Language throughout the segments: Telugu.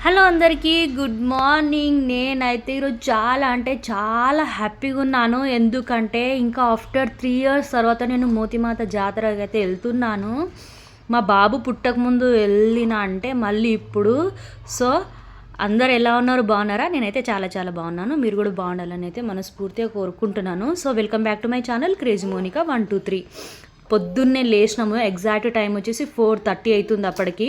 హలో అందరికీ గుడ్ మార్నింగ్. నేనైతే ఈరోజు చాలా అంటే చాలా హ్యాపీగా ఉన్నాను. ఎందుకంటే ఇంకా ఆఫ్టర్ 3 ఇయర్స్ తర్వాత నేను మోతిమాత జాతరకి అయితే వెళ్తున్నాను. మా బాబు పుట్టకముందు వెళ్ళిన అంటే మళ్ళీ ఇప్పుడు. సో అందరు ఎలా ఉన్నారు, బాగున్నారా? నేనైతే చాలా చాలా బాగున్నాను. మీరు కూడా బాగుండాలని అయితే మనస్ఫూర్తిగా కోరుకుంటున్నాను. So welcome back to my channel crazy Monika 123. పొద్దున్నే లేచినాము. ఎగ్జాక్ట్ టైం వచ్చేసి 4:30 అవుతుంది. అప్పటికి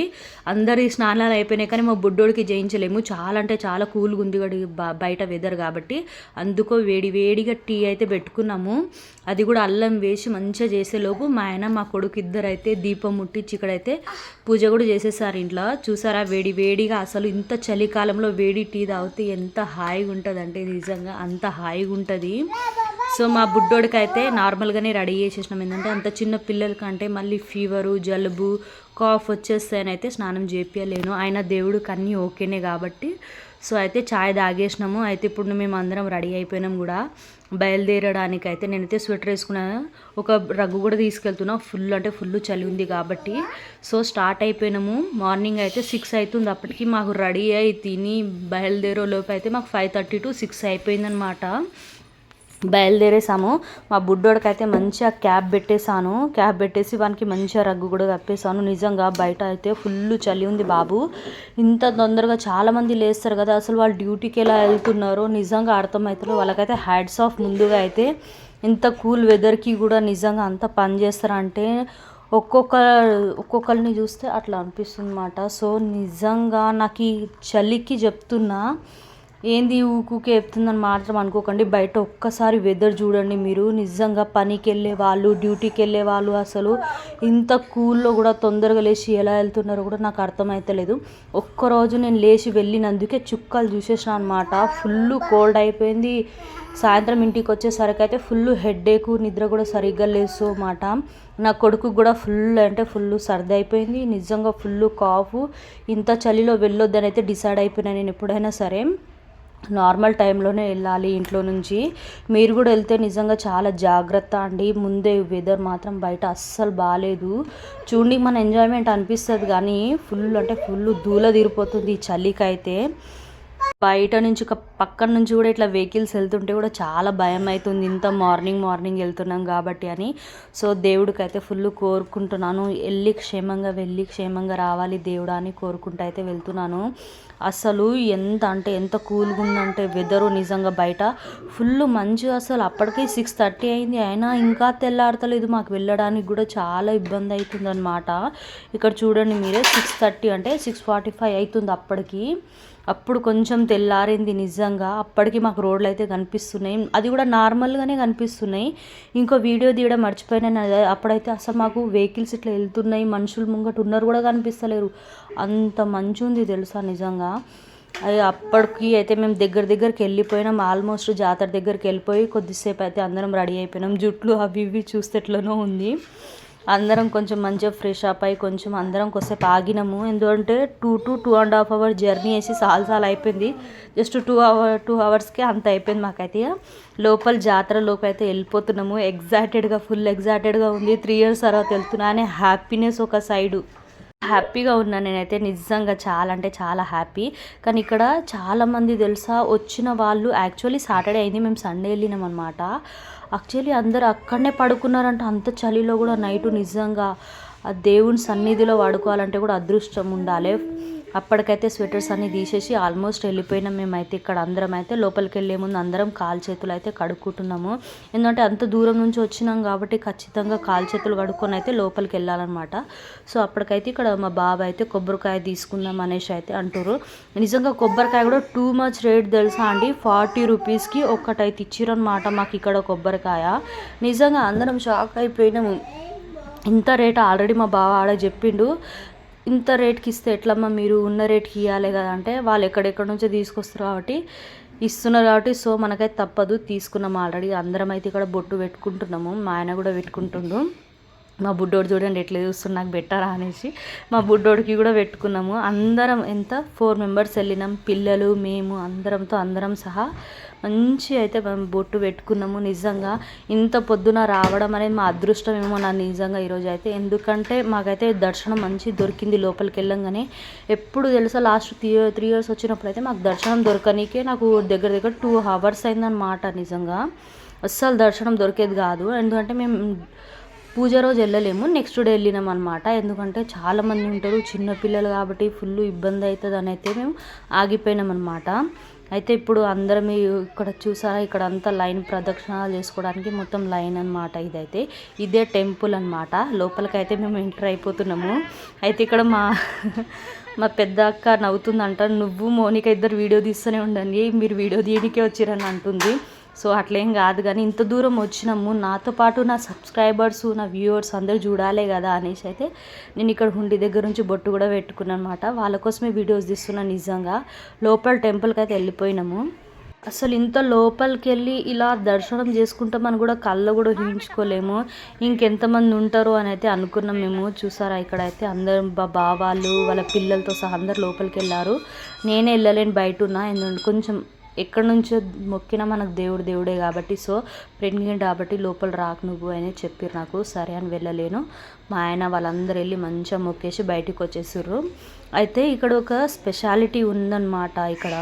అందరి స్నానాలు అయిపోయినాయి, కానీ మా బుడ్డోడికి జయించలేము. చాలా అంటే చాలా కూల్గా ఉంది బయట వెదర్ కాబట్టి. అందుకో వేడిగా టీ అయితే పెట్టుకున్నాము. అది కూడా అల్లం వేసి మంచిగా చేసేలోపు మా ఆయన మా కొడుకు ఇద్దరు అయితే దీపం ముట్టించి ఇక్కడైతే పూజ కూడా చేసేసారు ఇంట్లో. చూసారా వేడిగా అసలు ఇంత చలికాలంలో వేడి టీ తాగితే ఎంత హాయిగా ఉంటుంది అంటే నిజంగా అంత హాయిగా ఉంటుంది. సో మా బుడ్డోడికి అయితే నార్మల్గానే రెడీ చేసేసినాం. ఏంటంటే అంత చిన్న పిల్లలకంటే మళ్ళీ ఫీవరు, జలుబు, కాఫ్ వచ్చేస్తాయనైతే స్నానం చేపియలేను. ఆయన దేవుడికి అన్నీ ఓకేనే కాబట్టి. సో అయితే చాయ్ తాగేసినాము. అయితే ఇప్పుడు మేము అందరం రెడీ అయిపోయినాం కూడా బయలుదేరడానికి. అయితే నేనైతే స్వెటర్ వేసుకున్నాను, ఒక రగ్గు కూడా తీసుకెళ్తున్నా. ఫుల్ చలి ఉంది కాబట్టి. So start అయిపోయినాము. మార్నింగ్ అయితే 6 అవుతుంది. అప్పటికి మాకు రెడీ అయి తిని బయలుదేరే లోపు అయితే మాకు 5:30 to 6 అయిపోయిందనమాట. బయలుదేరేసాము. మా బుడ్డోడికి అయితే మంచిగా క్యాబ్ పెట్టేసి వానికి మంచిగా రగ్గు కూడా కప్పేసాను. నిజంగా బయట అయితే ఫుల్ చలి ఉంది బాబు. ఇంత తొందరగా చాలామంది లేస్తారు కదా, అసలు వాళ్ళు డ్యూటీకి ఎలా వెళ్తున్నారో నిజంగా అర్థమవుతారు. వాళ్ళకైతే హ్యాట్స్ ఆఫ్. ముందుగా అయితే ఇంత కూల్ వెదర్కి కూడా నిజంగా అంత పని చేస్తారంటే ఒక్కొక్కరిని చూస్తే అట్లా అనిపిస్తుంది అన్నమాట. సో నిజంగా నాకు ఈ చలికి చెప్తున్నా, ఏంది ఊకుకే చెప్తుందని మాత్రం అనుకోకండి. బయట ఒక్కసారి వెదర్ చూడండి మీరు. నిజంగా పనికి వెళ్ళే వాళ్ళు, డ్యూటీకి వెళ్ళే వాళ్ళు అసలు ఇంత కూల్లో కూడా తొందరగా లేచి ఎలా వెళ్తున్నారో కూడా నాకు అర్థమవుతలేదు. ఒక్కరోజు నేను లేచి వెళ్ళినందుకే చుక్కలు చూసేసిన అనమాట. ఫుల్ కోల్డ్ అయిపోయింది. సాయంత్రం ఇంటికి వచ్చేసరికి అయితే ఫుల్ హెడ్ఏక్, నిద్ర కూడా సరిగ్గా లేసు అన్నమాట. నా కొడుకు కూడా ఫుల్ సర్ది అయిపోయింది. నిజంగా ఫుల్ కాఫ్. ఇంత చలిలో వెళ్ళొద్దని అయితే డిసైడ్ అయిపోయినా నేను. ఎప్పుడైనా సరే నార్మల్ టైంలోనే వెళ్ళాలి ఇంట్లో నుంచి. మీరు కూడా వెళ్తే నిజంగా చాలా జాగ్రత్త అండి. ముందే వెదర్ మాత్రం బయట అస్సలు బాగాలేదు. చూడండి మన ఎంజాయ్మెంట్ అనిపిస్తుంది, కానీ ఫుల్ దూల తీరిపోతుంది ఈ చలికి అయితే. బయట నుంచి పక్కన నుంచి కూడా ఇట్లా వెహికల్స్ వెళ్తుంటే కూడా చాలా భయం అవుతుంది, ఇంత మార్నింగ్ వెళ్తున్నాం కాబట్టి అని. సో దేవుడికి అయితే ఫుల్ కోరుకుంటున్నాను, వెళ్ళి క్షేమంగా రావాలి దేవుడా అని కోరుకుంటూ అయితే వెళ్తున్నాను. అసలు ఎంత కూల్గా ఉందంటే వెదరు నిజంగా బయట ఫుల్ మంచు. అసలు అప్పటికే 6:30 అయింది, అయినా ఇంకా తెల్లారతలేదు. మాకు వెళ్ళడానికి కూడా చాలా ఇబ్బంది అవుతుంది అనమాట. ఇక్కడ చూడండి మీరే, 6:30 అంటే 6:45 అవుతుంది అప్పటికి. అప్పుడు కొంచెం తెల్లారింది నిజంగా. అప్పటికి మాకు రోడ్లు అయితే కనిపిస్తున్నాయి, అది కూడా నార్మల్గానే కనిపిస్తున్నాయి. ఇంకో వీడియో తీయడం మర్చిపోయినాను. అప్పుడైతే అసలు మాకు వెహికల్స్ ఇట్లా వెళ్తున్నాయి, మనుషులు ముంగట ఉన్నారు కూడా కనిపిస్తలేరు. అంత మంచి ఉంది తెలుసా నిజంగా. అది అప్పటికి అయితే మేము దగ్గరికి వెళ్ళిపోయినాం. ఆల్మోస్ట్ జాతర దగ్గరికి వెళ్ళిపోయి కొద్దిసేపు అయితే అందరం రెడీ అయిపోయినాం. జుట్లు అవి ఇవి చూస్తే ఎట్లనో ఉంది. అందరం కొంచెం మంచిగా ఫ్రెష్ అప్ అయ్యి కొంచెం అందరం కొద్దిసేపు ఆగినాము. ఎందుకంటే 2 to 2.5 hours జర్నీ వేసి సాల్ అయిపోయింది. జస్ట్ 2 hours అంత అయిపోయింది మాకైతే. లోపల జాతర లోపు అయితే వెళ్ళిపోతున్నాము. ఫుల్ ఎగ్జైటెడ్గా ఉంది. 3 years తర్వాత వెళ్తున్నా అనే హ్యాపీనెస్ ఒక సైడు. హ్యాపీగా ఉన్నాను నేనైతే నిజంగా, చాలా అంటే చాలా హ్యాపీ. కానీ ఇక్కడ చాలామంది తెలుసా వచ్చిన వాళ్ళు, యాక్చువల్లీ సాటర్డే అయింది, మేము సండే వెళ్ళినాం అనమాట. యాక్చువల్లీ అందరు అక్కడనే పడుకున్నారంట అంత చలిలో కూడా నైటు. నిజంగా ఆ దేవుని సన్నిధిలో పడుకోవాలంటే కూడా అదృష్టం ఉండాలి. అప్పటికైతే స్వెటర్స్ అన్నీ తీసేసి ఆల్మోస్ట్ వెళ్ళిపోయినాం మేమైతే. ఇక్కడ అందరం అయితే లోపలికి వెళ్ళే ముందు అందరం కాలు చేతులు అయితే కడుక్కుంటున్నాము. ఎందుకంటే అంత దూరం నుంచి వచ్చినాం కాబట్టి ఖచ్చితంగా కాలు చేతులు కడుక్కొని అయితే లోపలికి వెళ్ళాలన్నమాట. సో అప్పటికైతే ఇక్కడ మా బాబాయ్ అయితే కొబ్బరికాయ తీసుకుందాం అనేసి అయితే అంటారు. నిజంగా కొబ్బరికాయ కూడా టూ మచ్ రేట్ తెలుసా అండి. 40 రూపీస్కి ఒక్కటైతే ఇచ్చిరనమాట మాకు ఇక్కడ కొబ్బరికాయ. నిజంగా అందరం షాక్ అయిపోయినాము. ఇంత రేట్ ఆల్రెడీ మా బావ ఆడ చెప్పిండు, ఇంత రేట్కి ఇస్తే ఎట్లమ్మా, మీరు ఉన్న రేట్కి ఇవ్వాలి కదా అంటే, వాళ్ళు ఎక్కడెక్కడ నుంచో తీసుకొస్తారు కాబట్టి ఇస్తున్నారు కాబట్టి. సో మనకైతే తప్పదు, తీసుకున్నాము ఆల్రెడీ. అందరం అయితే ఇక్కడ బొట్టు పెట్టుకుంటున్నాము. మా ఆయన కూడా పెట్టుకుంటుండు. మా బుడ్డోడు చూడండి ఎట్లా చూస్తున్నా నాకు బెట్టరా అనేసి మా బుడ్డోడికి కూడా పెట్టుకున్నాము. అందరం 4 మెంబర్స్ వెళ్ళినాం, పిల్లలు మేము అందరం సహా మంచి అయితే మేము బొట్టు పెట్టుకున్నాము. నిజంగా ఇంత పొద్దున రావడం అనేది మా అదృష్టం ఏమో నా నిజంగా ఈరోజు అయితే. ఎందుకంటే మాకైతే దర్శనం మంచి దొరికింది లోపలికి వెళ్ళంగానే. ఎప్పుడు తెలుసా లాస్ట్ 3 ఇయర్స్ వచ్చినప్పుడు అయితే మాకు దర్శనం దొరకనీకే నాకు దగ్గర 2 hours అయిందన్నమాట. నిజంగా అస్సలు దర్శనం దొరికేది కాదు. ఎందుకంటే మేము పూజ రోజు వెళ్ళలేము, నెక్స్ట్ డే వెళ్ళినాం అనమాట. ఎందుకంటే చాలామంది ఉంటారు, చిన్నపిల్లలు కాబట్టి ఫుల్ ఇబ్బంది అవుతుంది అని అయితే మేము ఆగిపోయినాం అనమాట. అయితే ఇప్పుడు అందరం ఇక్కడ చూసారా, ఇక్కడ అంతా లైన్ ప్రదక్షిణాలు చేసుకోవడానికి మొత్తం లైన్ అనమాట. ఇదే టెంపుల్ అనమాట. లోపలికైతే మేము ఎంటర్ అయిపోతున్నాము. అయితే ఇక్కడ మా పెద్ద అక్క నవ్వుతుందంట, నువ్వు మోనిక ఇద్దరు వీడియో తీస్తూనే ఉండండి, మీరు వీడియో తీయడానికే వచ్చిరని అంటుంది. సో అట్లేం కాదు, కానీ ఇంత దూరం వచ్చినాము, నాతో పాటు నా సబ్స్క్రైబర్స్ నా వ్యూవర్స్ అందరూ చూడాలే కదా అనేసి అయితే నేను ఇక్కడ హుండీ దగ్గర నుంచి బొట్టు కూడా పెట్టుకున్నాను అనమాట. వాళ్ళ కోసమే వీడియోస్ తీస్తున్నాను. నిజంగా లోపల టెంపుల్కి అయితే వెళ్ళిపోయినాము. అసలు ఇంత లోపలికి వెళ్ళి ఇలా దర్శనం చేసుకుంటామని కూడా కళ్ళు కూడా ఊహించుకోలేము. ఇంకెంతమంది ఉంటారో అని అయితే అనుకున్నాం మేము. చూసారా ఇక్కడైతే అందరు బావాళ్ళు వాళ్ళ పిల్లలతో సహా అందరు లోపలికి వెళ్ళారు. నేనే వెళ్ళలేను, బయట ఉన్నా. ఎందుకంటే కొంచెం ఎక్కడి నుంచో మొక్కినా మనకు దేవుడే కాబట్టి, సో ప్రెగ్నెంట్ కాబట్టి లోపల రాకు నువ్వు అని చెప్పారు నాకు. సరే అని వెళ్ళలేను. మా ఆయన వాళ్ళందరూ వెళ్ళి మంచిగా మొక్కేసి బయటికి వచ్చేసారు. అయితే ఇక్కడ ఒక స్పెషాలిటీ ఉందన్నమాట. ఇక్కడ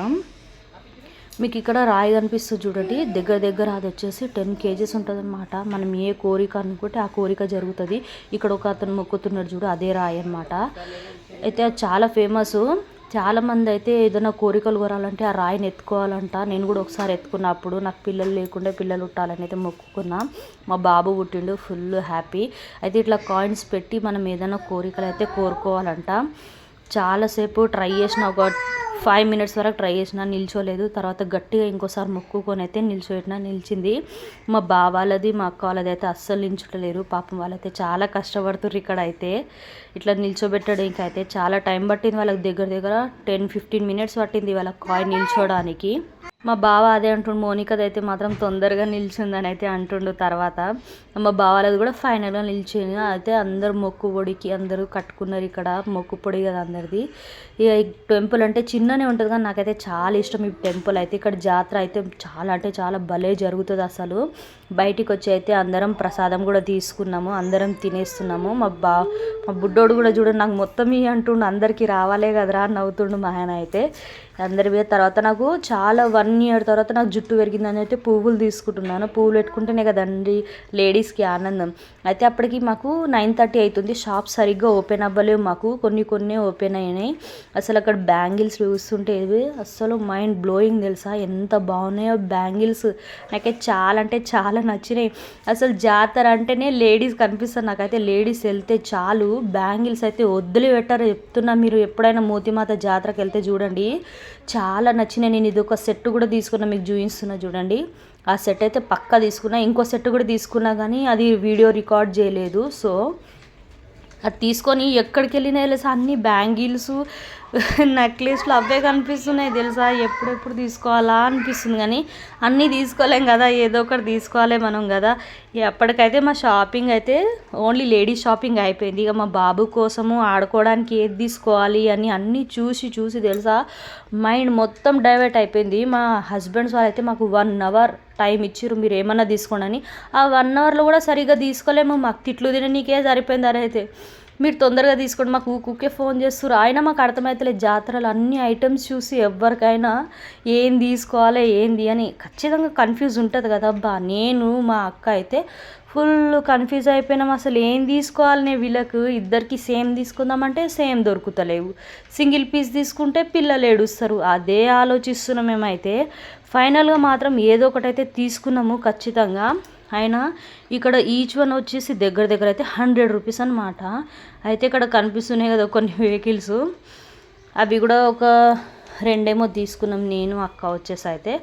మీకు ఇక్కడ రాయి కనిపిస్తుంది చూడండి, దగ్గర అది వచ్చేసి 10 kgs ఉంటుంది అనమాట. మనం ఏ కోరిక అనుకుంటే ఆ కోరిక జరుగుతుంది. ఇక్కడ ఒక అతను మొక్కుతున్నాడు చూడు, అదే రాయి అనమాట. అయితే అది చాలా ఫేమస్. చాలామంది అయితే ఏదైనా కోరికలు కోరాలంటే ఆ రాయిని ఎత్తుకోవాలంట. నేను కూడా ఒకసారి ఎత్తుకున్నప్పుడు నాకు పిల్లలు లేకుండా పిల్లలు పుట్టాలని అయితే మొక్కుకున్నా. మా బాబు పుట్టిండు, ఫుల్ హ్యాపీ. అయితే ఇట్లా కాయిన్స్ పెట్టి మనం ఏదైనా కోరికలు అయితే కోరుకోవాలంట. చాలాసేపు ట్రై చేసిన, ఒక 5 minutes వరకు ట్రై చేసిన, నిల్చోలేదు. తర్వాత గట్టిగా ఇంకోసారి మొక్కుకొని అయితే నిలిచింది. మా బావాళ్ళది మా అక్క వాళ్ళది అయితే అస్సలు నిల్చుంటలేరు. పాపం వాళ్ళైతే చాలా కష్టపడుతుర్రు. ఇక్కడ అయితే ఇట్లా నిల్చోబెట్టడానికి అయితే చాలా టైం పట్టింది వాళ్ళకి. దగ్గర 10-15 minutes పట్టింది వాళ్ళ కాయిన్ నిల్చోడానికి. మా బావ అదే అంటుండు, మోనికది అయితే మాత్రం తొందరగా నిల్చుందని అయితే అంటుండు. తర్వాత మా బావాలది కూడా ఫైనల్గా నిల్చింది. అయితే అందరు మొక్కు పొడికి అందరూ కట్టుకున్నారు. ఇక్కడ మొక్కు పొడి కదా అందరిది. ఇక ఈ టెంపుల్ అంటే చిన్ననే ఉంటుంది కానీ నాకైతే చాలా ఇష్టం ఈ టెంపుల్ అయితే. ఇక్కడ జాతర అయితే చాలా భలే జరుగుతుంది అసలు. బయటికి వచ్చి అయితే అందరం ప్రసాదం కూడా తీసుకున్నాము, అందరం తినేస్తున్నాము. మా బుడ్డోడు కూడా చూడండి నాకు మొత్తం అంటుండు, అందరికీ రావాలే కదరా అని నవ్వుతుండు మా ఆయన అయితే. అందరి మీద తర్వాత నాకు చాలా 1 year తర్వాత నాకు జుట్టు పెరిగిందని అయితే పువ్వులు తీసుకుంటున్నాను. పువ్వులు పెట్టుకుంటేనే కదండి లేడీస్కి ఆనందం. అయితే అప్పటికి మాకు 9:30 అవుతుంది. షాప్ సరిగ్గా ఓపెన్ అవ్వలేవు మాకు, కొన్ని ఓపెన్ అయినాయి. అసలు అక్కడ బ్యాంగిల్స్ చూస్తుంటే అసలు మైండ్ బ్లోయింగ్ తెలుసా, ఎంత బాగున్నాయో బ్యాంగిల్స్. నాకైతే చాలా అంటే చాలా నచ్చినాయి. అసలు జాతర అంటేనే లేడీస్ కనిపిస్తారు నాకైతే. లేడీస్ వెళ్తే చాలు, బ్యాంగిల్స్ అయితే వదిలి పెట్టారు చెప్తున్నా. మీరు ఎప్పుడైనా మోతిమాత జాతరకి వెళ్తే చూడండి, చాలా నచ్చినాయి. నేను ఇది ఒక సెట్ కూడా తీసుకున్నా, మీకు చూపిస్తున్నా చూడండి. ఆ సెట్ అయితే పక్కా తీసుకున్నా. ఇంకో సెట్ కూడా తీసుకున్నా కానీ అది వీడియో రికార్డ్ చేయలేదు. సో అది తీసుకొని ఎక్కడికి వెళ్ళినా తెలుసా అన్ని బ్యాంగిల్స్ నెక్లెస్లు అవే కనిపిస్తున్నాయి తెలుసా. ఎప్పుడెప్పుడు తీసుకోవాలా అనిపిస్తుంది కానీ అన్నీ తీసుకోలేం కదా, ఏదో ఒకటి తీసుకోవాలి మనం కదా. ఎప్పటికైతే మా షాపింగ్ అయితే ఓన్లీ లేడీస్ షాపింగ్ అయిపోయింది. ఇక మా బాబు కోసము ఆడుకోవడానికి ఏది తీసుకోవాలి అని అన్నీ చూసి తెలుసా మైండ్ మొత్తం డైవర్ట్ అయిపోయింది. మా హస్బెండ్స్ వాళ్ళైతే మాకు 1 hour టైం ఇచ్చిర్రు, మీరు ఏమన్నా తీసుకోండి అని. ఆ 1 hourలో కూడా సరిగ్గా తీసుకోలేము. మాకు తిట్లు తిననీకే సరిపోయింది. అయితే మీరు తొందరగా తీసుకోండి, మాకు ఊకే ఫోన్ చేస్తారు. అయినా మాకు అర్థమవుతలేదు. జాతరలు అన్ని ఐటమ్స్ చూసి ఎవరికైనా ఏం తీసుకోవాలి ఏంది అని ఖచ్చితంగా కన్ఫ్యూజ్ ఉంటుంది కదా. అబ్బా నేను మా అక్క అయితే ఫుల్ కన్ఫ్యూజ్ అయిపోయినాం. అసలు ఏం తీసుకోవాలనే వీళ్ళకు ఇద్దరికి సేమ్ తీసుకుందామంటే సేమ్ దొరుకుతలేవు. సింగిల్ పీస్ తీసుకుంటే పిల్లలు ఏడుస్తారు. అదే ఆలోచిస్తున్నాం మేమైతే. ఫైనల్గా మాత్రం ఏదో ఒకటైతే తీసుకున్నాము ఖచ్చితంగా. అయినా ఇక్కడ ఈచ్ వన్ వచ్చేసి దగ్గర అయితే 100 rupees అనమాట. అయితే ఇక్కడ కనిపిస్తున్నాయి కదా కొన్ని వెహికల్స్, అవి కూడా ఒక రెండేమో తీసుకున్నాం నేను అక్క వచ్చేసి అయితే.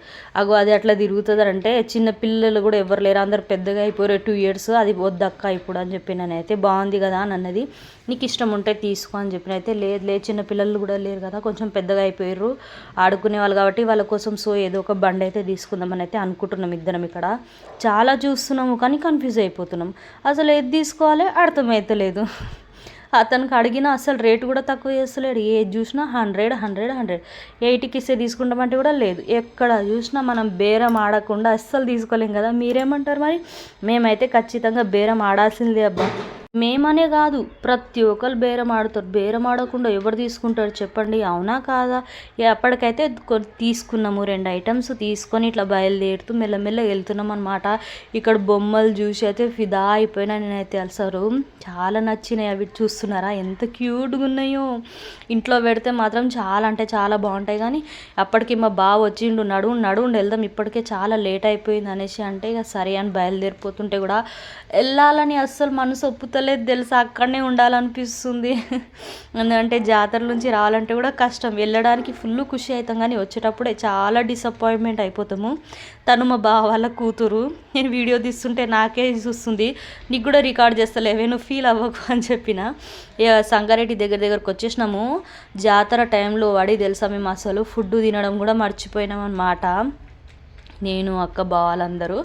అగో అది అట్లా తిరుగుతుంది అంటే చిన్న పిల్లలు కూడా ఎవరు లేరు, అందరు పెద్దగా అయిపోయారు 2 years. అది వద్దక్క ఇప్పుడు అని చెప్పి నేనైతే. బాగుంది కదా అని అన్నది. నీకు ఇష్టం ఉంటే తీసుకో అని చెప్పిన అయితే. లేదు చిన్న పిల్లలు కూడా లేరు కదా, కొంచెం పెద్దగా అయిపోయారు ఆడుకునే వాళ్ళు కాబట్టి వాళ్ళ కోసం సో ఏదో ఒక బండి అయితే తీసుకుందామని అయితే అనుకుంటున్నాం ఇద్దరం. ఇక్కడ చాలా చూస్తున్నాము కానీ కన్ఫ్యూజ్ అయిపోతున్నాం, అసలు ఏది తీసుకోవాలి అర్థమవుతలేదు. అతనికి అడిగినా అసలు రేటు కూడా తక్కువ చేస్తలేడు, ఏది చూసినా 100 80కి ఇస్తే తీసుకుంటామంటే కూడా లేదు. ఎక్కడ చూసినా మనం బేరం ఆడకుండా అస్సలు తీసుకోలేం కదా. మీరేమంటారు మరి? మేమైతే ఖచ్చితంగా బేరం ఆడాల్సిందే అబ్బా. మేమనే కాదు, ప్రతి ఒక్కరు బేరం ఆడుతారు. బేరం ఆడకుండా ఎవరు తీసుకుంటారు చెప్పండి, అవునా కాదా? అప్పటికైతే తీసుకున్నాము 2 items తీసుకొని ఇట్లా బయలుదేరుతూ మెల్లమెల్లగా వెళ్తున్నాం అనమాట. ఇక్కడ బొమ్మలు చూసి అయితే ఫిదా అయిపోయినా నేనైతే. అసలు చాలా నచ్చినాయి అవి. చూస్తున్నారా ఎంత క్యూట్గా ఉన్నాయో. ఇంట్లో పెడితే మాత్రం చాలా అంటే చాలా బాగుంటాయి. కానీ అప్పటికి మా బావ వచ్చిండు, నడుండి వెళ్దాం ఇప్పటికే చాలా లేట్ అయిపోయింది అనేసి అంటే ఇక సరే అని బయలుదేరిపోతుంటే కూడా వెళ్ళాలని అస్సలు మనసు ఒప్పుతలేదు తెలుసా. అక్కడనే ఉండాలనిపిస్తుంది. ఎందుకంటే జాతర నుంచి రావాలంటే కూడా కష్టం, వెళ్ళడానికి ఫుల్ ఖుషి అవుతాం కానీ వచ్చేటప్పుడే చాలా డిసప్పాయింట్మెంట్ అయిపోతాము. తను మా బావ వాళ్ళ కూతురు. నేను వీడియో తీస్తుంటే నాకే చూస్తుంది, నీకు కూడా రికార్డ్ చేస్తలేవే నువ్వు ఫీల్ అవ్వకు అని చెప్పిన. ఇక సంగారెడ్డి దగ్గరకు వచ్చేసినాము. జాతర టైంలో వాడి తెలుసా మేము అసలు ఫుడ్ తినడం కూడా మర్చిపోయినాం అన్నమాట. నేను అక్క బావాలందరూ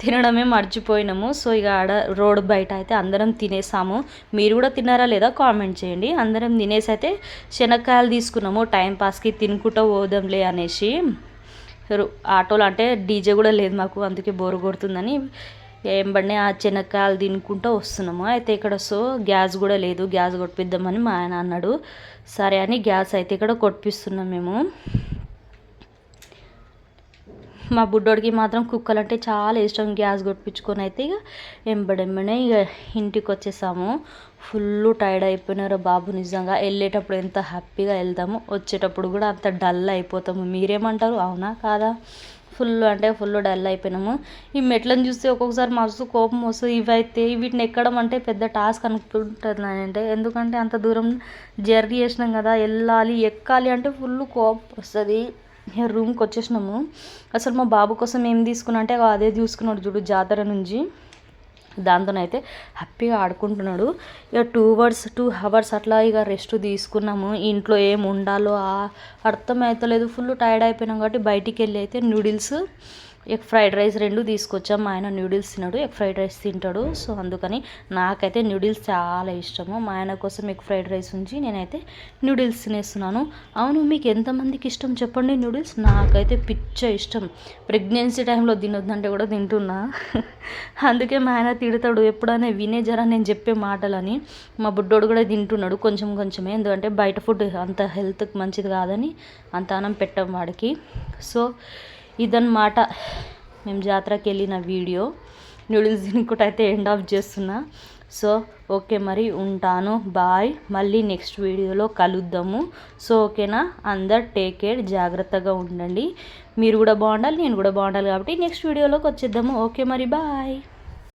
తినడమే మర్చిపోయినాము. సో ఇక ఆడ రోడ్ బయట అయితే అందరం తినేసాము. మీరు కూడా తిన్నారా లేదా కామెంట్ చేయండి. అందరం తినేసి అయితే శనక్కాయలు తీసుకున్నాము టైంపాస్కి తినుకుంటూ పోదాంలే అనేసి. ఆటోలో అంటే డీజే కూడా లేదు మాకు, అందుకే బోరు కొడుతుందని ఏంబడినే ఆ శనక్కాయలు తినుకుంటూ వస్తున్నాము. అయితే ఇక్కడ సో గ్యాస్ కూడా లేదు, గ్యాస్ కొట్టిద్దామని మా ఆయన అన్నాడు. సరే అని గ్యాస్ అయితే ఇక్కడ కొట్టిస్తున్నాం మేము. మా బుడ్డోడికి మాత్రం కుక్కలు అంటే చాలా ఇష్టం. గ్యాస్ కొట్టించుకొని అయితే ఇక ఎంబడెమ్మనే ఇక ఇంటికి వచ్చేసాము. ఫుల్ టైర్డ్ అయిపోయినారు బాబు నిజంగా. వెళ్ళేటప్పుడు ఎంత హ్యాపీగా వెళ్తాము, వచ్చేటప్పుడు కూడా అంత డల్ అయిపోతాము. మీరేమంటారు, అవునా కాదా? ఫుల్ అంటే ఫుల్ డల్ అయిపోయినాము. ఈ మెట్లను చూస్తే ఒక్కొక్కసారి మస్తు కోపం వస్తుంది. ఇవైతే వీటిని ఎక్కడం అంటే పెద్ద టాస్క్ అనుకుంటుంది అంటే, ఎందుకంటే అంత దూరం జర్నీ చేసినాం కదా, వెళ్ళాలి ఎక్కాలి అంటే ఫుల్ కోపం వస్తుంది. రూమ్కి వచ్చేసినాము. అసలు మా బాబు కోసం ఏం తీసుకున్నా అంటే అదే చూసుకున్నాడు చూడు జాతర నుంచి. దాంతోనైతే హ్యాపీగా ఆడుకుంటున్నాడు. ఇక 2 hours అట్లా ఇక రెస్ట్ తీసుకున్నాము. ఇంట్లో ఏం ఉండాలో అర్థమవుతలేదు, ఫుల్ టైర్డ్ అయిపోయినాం కాబట్టి బయటికి వెళ్ళి అయితే నూడిల్స్ ఎగ్ ఫ్రైడ్ రైస్ 2 తీసుకొచ్చాం. మా ఆయన నూడిల్స్ తినడు, ఎగ్ ఫ్రైడ్ రైస్ తింటాడు. సో అందుకని నాకైతే నూడిల్స్ చాలా ఇష్టము. మా ఆయన కోసం ఎగ్ ఫ్రైడ్ రైస్ ఉంచి నేనైతే నూడిల్స్ తినేస్తున్నాను. అవును, మీకు ఎంతమందికి ఇష్టం చెప్పండి నూడిల్స్? నాకైతే పిచ్చ ఇష్టం. ప్రెగ్నెన్సీ టైంలో తినొద్దంటే కూడా తింటున్నా. అందుకే మా ఆయన తిడతాడు ఎప్పుడైనా వినే జరా నేను చెప్పే మాటలని. మా బుడ్డోడు కూడా తింటున్నాడు కొంచెమే, ఎందుకంటే బయట ఫుడ్ అంత హెల్త్కి మంచిది కాదని అంత అన్నం పెట్టాం వాడికి. సో ఇదన్నమాట మేము జాతరకి వెళ్ళిన వీడియో. నూడిల్స్ తినుకుంటూ అయితే ఎండ్ ఆఫ్ చేస్తున్నా. సో ఓకే మరి ఉంటాను, బాయ్. మళ్ళీ నెక్స్ట్ వీడియోలో కలుద్దాము. సో ఓకేనా, అందరు టేక్ కేర్, జాగ్రత్తగా ఉండండి. మీరు కూడా బాగుండాలి, నేను కూడా బాగుండాలి కాబట్టి నెక్స్ట్ వీడియోలోకి వచ్చేద్దాము. ఓకే మరి బాయ్.